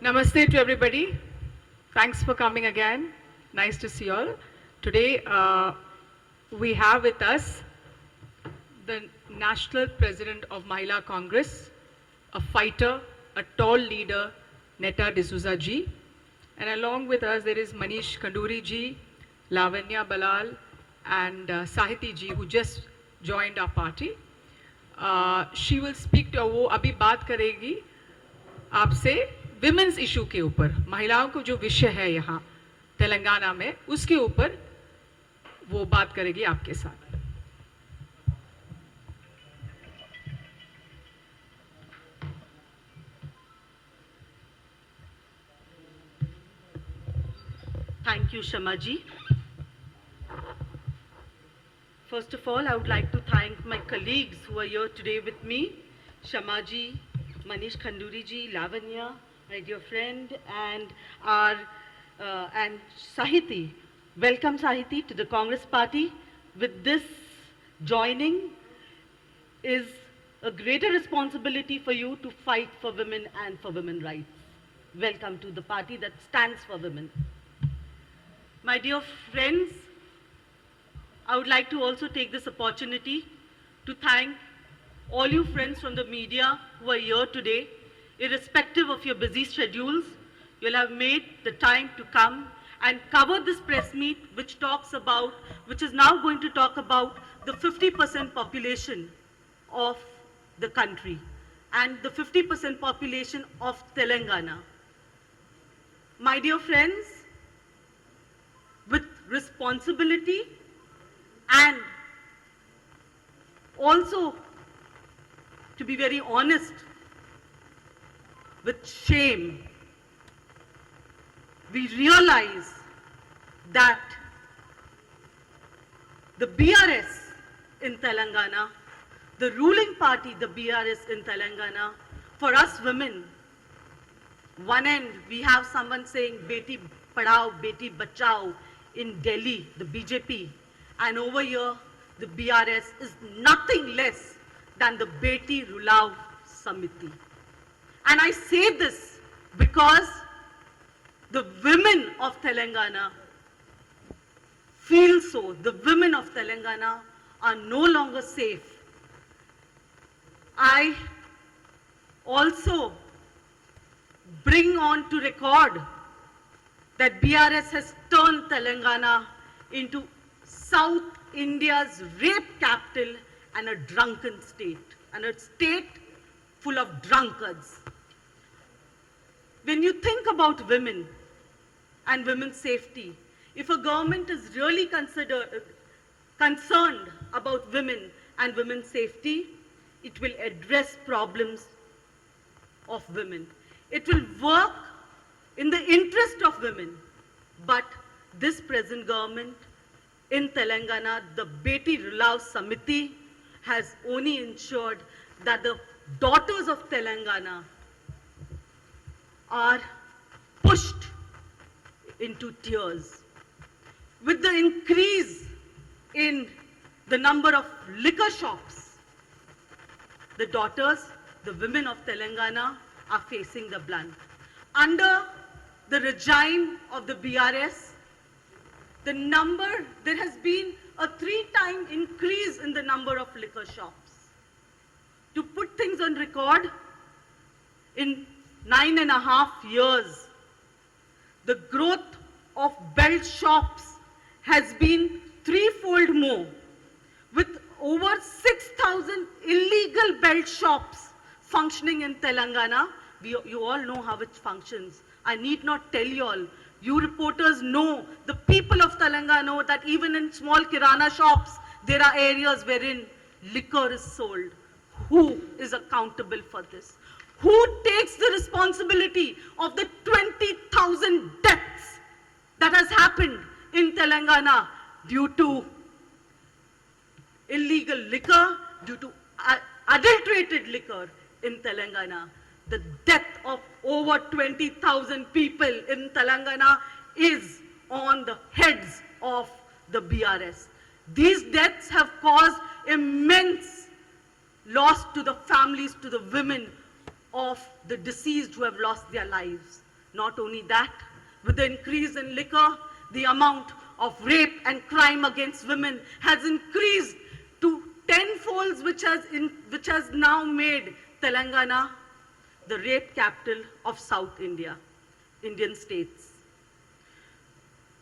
Namaste to everybody. Thanks for coming again. Nice to see you all. Today, we have with us the National President of Mahila Congress, a fighter, a tall leader, Netta D'Souza ji. And along with us, there is Manish Kanduri ji, Lavanya Balal, and Sahiti ji, who just joined our party. She will speak to वो अभी बात करेगी आपसे women's issue के ऊपर, महिलाओं को जो विषय है यहाँ तेलंगाना में, उसके ऊपर वो बात करेगी आपके साथ. Thank you, Shamaji. First of all, I would like to thank my colleagues who are here today with me, Shamaji, Manish Khanduri ji, Lavanya, my dear friend, and and Sahiti. Welcome, Sahiti, to the Congress Party. With this joining is a greater responsibility for you to fight for women and for women's rights. Welcome to the party that stands for women. My dear friends, I would like to also take this opportunity to thank all you friends from the media who are here today. Irrespective of your busy schedules, you'll have made the time to come and cover this press meet which is now going to talk about the 50% population of the country and the 50% population of Telangana. My dear friends, with responsibility and also, to be very honest, with shame, we realize that the BRS in Telangana, the ruling party, the BRS in Telangana, for us women, one end we have someone saying Beti Padhao, Beti Bachao in Delhi, the BJP, and over here the BRS is nothing less than the Beti Rulao Samiti. And I say this because the women of Telangana feel so. The women of Telangana are no longer safe. I also bring on to record that BRS has turned Telangana into South India's rape capital and a drunken state, and a state full of drunkards. When you think about women and women's safety, if a government is really concerned about women and women's safety, it will address problems of women. It will work in the interest of women. But this present government in Telangana, the Beti Rulao Samiti, has only ensured that the daughters of Telangana are pushed into tears. With the increase in the number of liquor shops, the daughters, the women of Telangana are facing the blunt. Under the regime of the BRS, there has been a 3-time increase in the number of liquor shops. To put things on record, in 9.5 years, the growth of belt shops has been threefold more, with over 6,000 illegal belt shops functioning in Telangana. You all know how it functions. I need not tell you all. You reporters know, the people of Telangana know that even in small kirana shops, there are areas wherein liquor is sold. Who is accountable for this? Who takes the responsibility of the 20,000 deaths that has happened in Telangana due to illegal liquor, due to adulterated liquor in Telangana? The death of over 20,000 people in Telangana is on the heads of the BRS. These deaths have caused immense loss to the families, to the women of the deceased who have lost their lives. Not only that, with the increase in liquor, the amount of rape and crime against women has increased to tenfolds, which has now made Telangana the rape capital of South India, Indian states.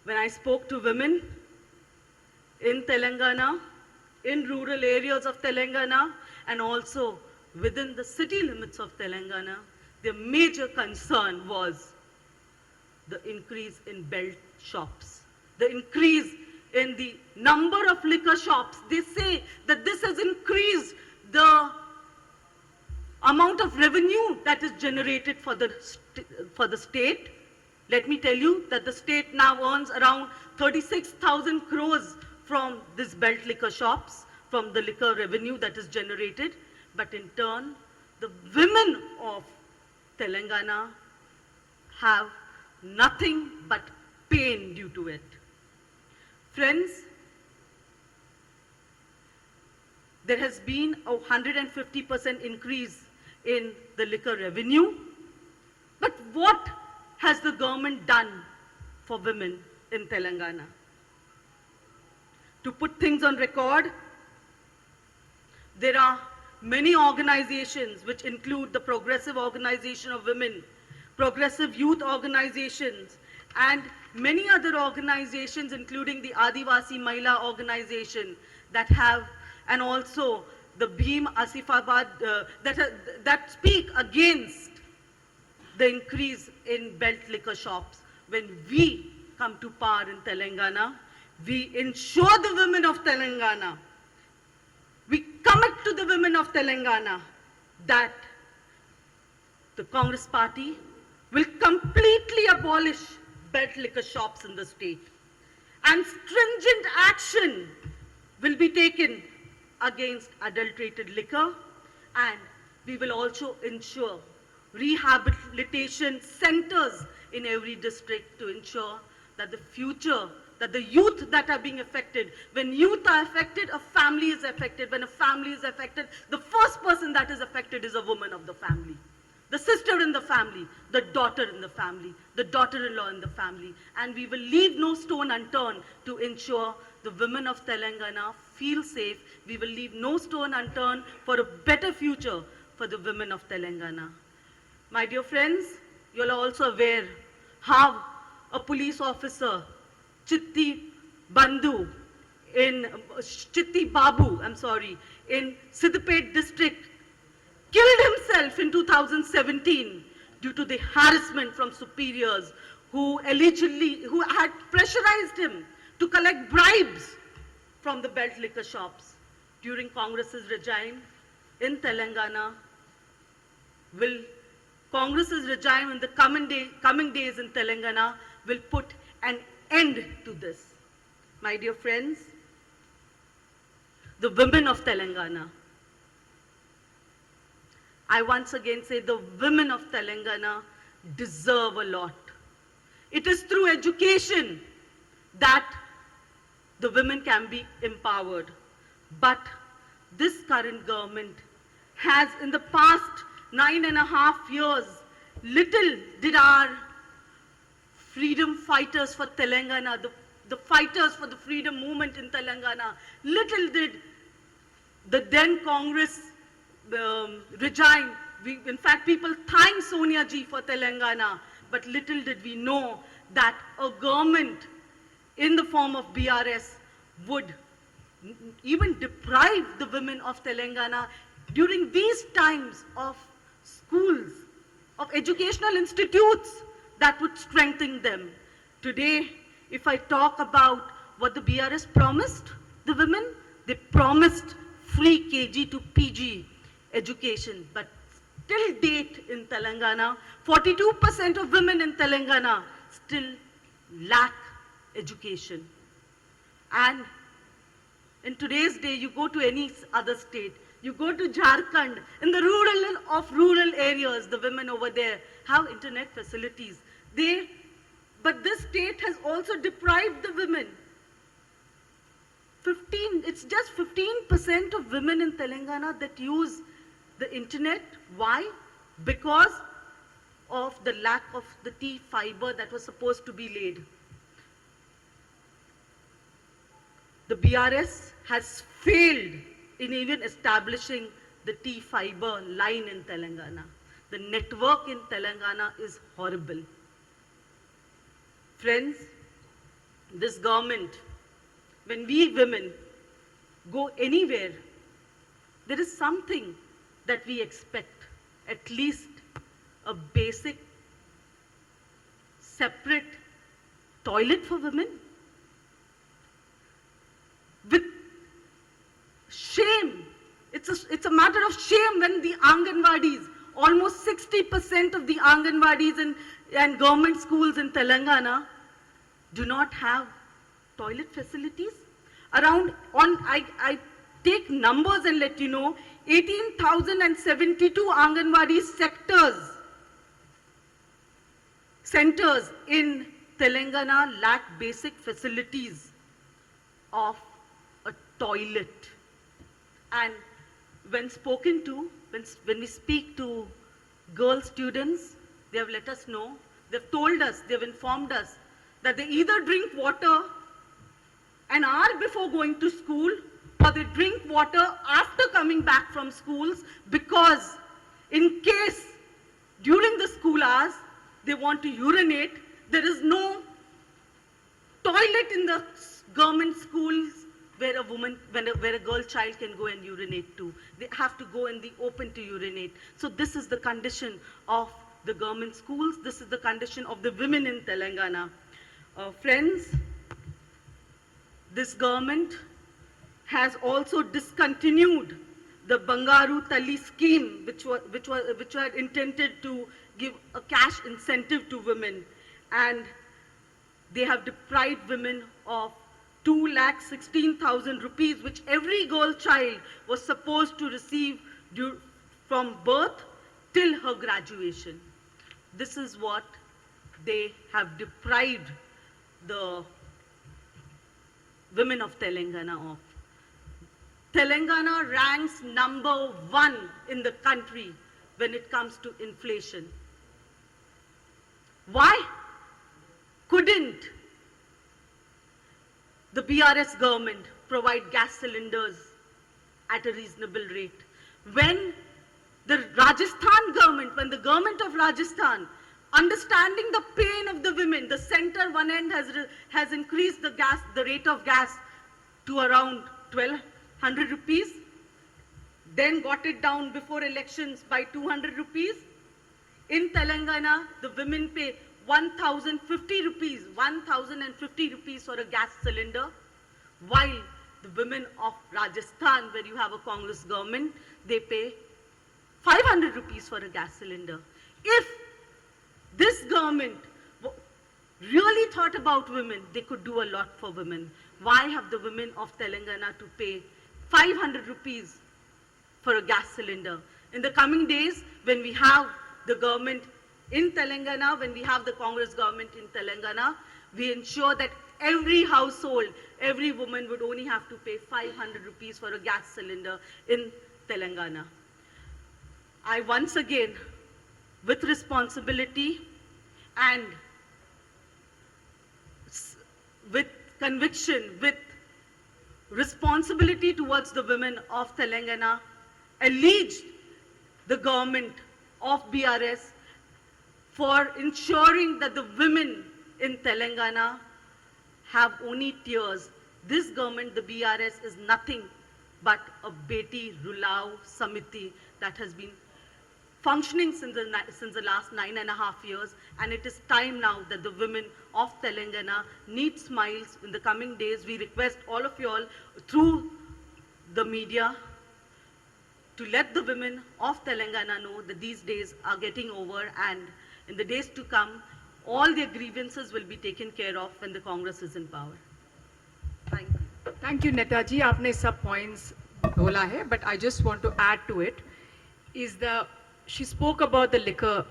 When I spoke to women in Telangana, in rural areas of Telangana, and also within the city limits of Telangana, their major concern was the increase in belt shops, the increase in the number of liquor shops. They say that this has increased the amount of revenue that is generated for the state. Let me tell you that the state now earns around 36,000 crores from this belt liquor shops, from the liquor revenue that is generated. But in turn, the women of Telangana have nothing but pain due to it. Friends, there has been a 150% increase in the liquor revenue. But what has the government done for women in Telangana? To put things on record, there are many organizations which include the Progressive Organization of Women, Progressive Youth Organizations, and many other organizations, including the Adivasi Mahila Organization that have, and also the Bhim Asifabad, that speak against the increase in belt liquor shops. When we come to power in Telangana, we ensure the women of Telangana, we commit to the women of Telangana that the Congress party will completely abolish belt liquor shops in the state. And stringent action will be taken against adulterated liquor, and we will also ensure rehabilitation centers in every district to ensure that the future, that the youth that are being affected, when youth are affected, a family is affected. When a family is affected, the first person that is affected is a woman of the family. The sister in the family, the daughter in the family, the daughter-in-law in the family. And we will leave no stone unturned to ensure the women of Telangana feel safe. We will leave no stone unturned for a better future for the women of Telangana. My dear friends, you are also aware how a police officer, Chitti Babu, in Siddipet district, killed himself in 2017 due to the harassment from superiors who had pressurized him to collect bribes from the belt liquor shops. During Congress's regime in Telangana, Congress's regime in the coming days in Telangana will put an end to this. My dear friends, the women of Telangana, I once again say the women of Telangana deserve a lot. It is through education that the women can be empowered. But this current government has, in the past 9.5 years, little did our freedom fighters for Telangana, the fighters for the freedom movement in Telangana, little did the then Congress regime, in fact, people thank Sonia ji for Telangana, but little did we know that a government in the form of BRS would even deprive the women of Telangana during these times of schools, of educational institutes that would strengthen them. Today, if I talk about what the BRS promised the women, they promised free KG to PG education. But till date in Telangana, 42% of women in Telangana still lack education. And in today's day, you go to any other state, you go to Jharkhand, in the rural areas, the women over there have internet facilities. But this state has also deprived the women. It's just 15% of women in Telangana that use the internet. Why? Because of the lack of the tea fiber that was supposed to be laid. The BRS has failed in even establishing the tea fiber line in Telangana. The network in Telangana is horrible. Friends, this government, when we women go anywhere, there is something that we expect, at least a basic, separate toilet for women. With shame, it's a matter of shame when the Anganwadis, almost 60% of the Anganwadis and government schools in Telangana do not have toilet facilities. I take numbers and let you know, 18,072 Anganwadi centers in Telangana lack basic facilities of a toilet. And when spoken to, when we speak to girl students, they have let us know, they've told us, they've informed us that they either drink water an hour before going to school or they drink water after coming back from schools, because in case during the school hours they want to urinate, there is no toilet in the government schools where a girl child can go and urinate to. They have to go in the open to urinate. So this is the condition of the government schools. This is the condition of the women in Telangana. Friends, this government has also discontinued the Bangaru Talli scheme, which had intended to give a cash incentive to women, and they have deprived women of 2,16,000 rupees, which every girl child was supposed to receive from birth till her graduation. This is what they have deprived the women of Telangana of. Telangana ranks number 1 in the country when it comes to inflation. Why couldn't the BRS government provide gas cylinders at a reasonable rate? When the Rajasthan government, when the government of Rajasthan, understanding the pain of the women, the center one end has increased the rate of gas to around 1,200 rupees, then got it down before elections by 200 rupees. In Telangana, the women pay 1,050 rupees, 1,050 rupees for a gas cylinder, while the women of Rajasthan, where you have a Congress government, they pay 500 rupees for a gas cylinder. If this government really thought about women, they could do a lot for women. Why have the women of Telangana to pay 500 rupees for a gas cylinder? In the coming days, when we have the government in Telangana, when we have the Congress government in Telangana, we ensure that every household, every woman would only have to pay 500 rupees for a gas cylinder in Telangana. I once again, with responsibility and with conviction, with responsibility towards the women of Telangana, alleged the government of BRS for ensuring that the women in Telangana have only tears. This government, the BRS, is nothing but a Beti Rulao Samiti that has been functioning since the last 9.5 years, and it is time now that the women of Telangana need smiles. In the coming days, we request all of you all through the media to let the women of Telangana know that these days are getting over, and in the days to come, all their grievances will be taken care of when the Congress is in power. Thank you. Thank you, Netaji. आपने सब points बोला है, but I just want to add to it. She spoke about the liquor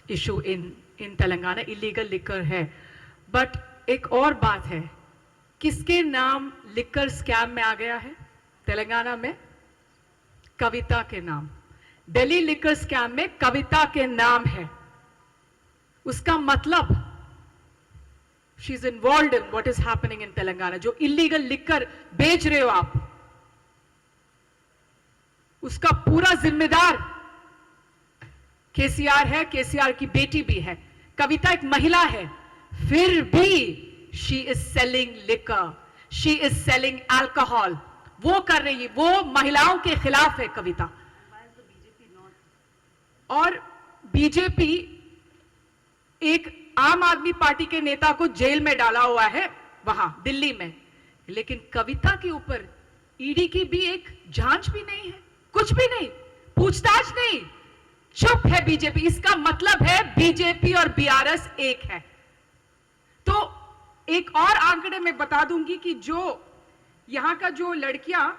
issue in Telangana, illegal liquor है. But एक और बात है, किसके नाम liquor scam में आ गया है तेलंगाना में? कविता के नाम. Delhi liquor scam में कविता के नाम है. उसका मतलब she is involve in what is happening in Telangana. जो इलीगल लिकर बेच रहे हो आप, उसका पूरा जिम्मेदार केसीआर है. केसीआर की बेटी भी है. कविता एक महिला है, फिर भी she is selling liquor, she is selling alcohol. वो कर रही है, वो महिलाओं के खिलाफ है कविता. और बीजेपी एक आम आदमी पार्टी के नेता को जेल में डाला हुआ है वहां दिल्ली में, लेकिन कविता के ऊपर ईडी की भी एक जांच भी नहीं है, कुछ भी नहीं, पूछताछ नहीं, चुप है बीजेपी. इसका मतलब है बीजेपी और बीआरएस एक है. तो एक और आंकड़े में बता दूंगी कि जो यहां का जो लड़कियां,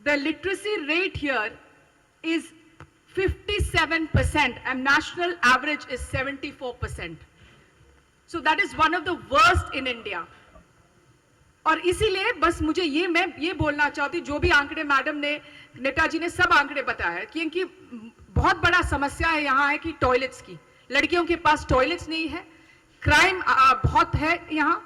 the literacy rate here is 57% and national average is 74%. So that is one of the worst in India. और इसीलिए बस मुझे मैं ये बोलना चाहती हूँ, जो भी आंकड़े मैडम ने, नेताजी ने सब आंकड़े बताया, क्योंकि बहुत बड़ा समस्या है यहाँ है कि टॉयलेट्स की, लड़कियों के पास टॉयलेट्स नहीं है, क्राइम बहुत है यहाँ,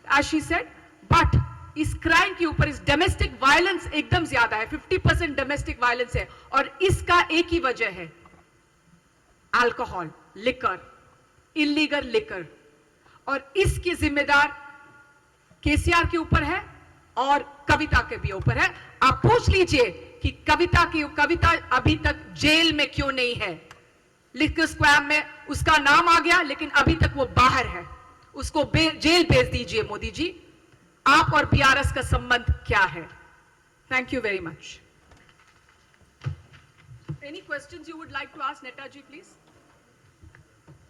as she said, but इस क्राइम के ऊपर, इस डोमेस्टिक वायलेंस एकदम ज्यादा है. 50% डोमेस्टिक वायलेंस है, और इसका एक ही वजह है, अल्कोहल, लिकर, इलीगल लिकर. और इसकी जिम्मेदार केसीआर के ऊपर है और कविता के भी ऊपर है. आप पूछ लीजिए कि कविता अभी तक जेल में क्यों नहीं है. लिकर स्क्वाम में उसका नाम आ गया, लेकिन अभी तक वो बाहर है. उसको जेल भेज दीजिए मोदी जी. आप और बीआरएस का संबंध क्या है? Thank you very much. Any questions you would like to ask Netaji, please.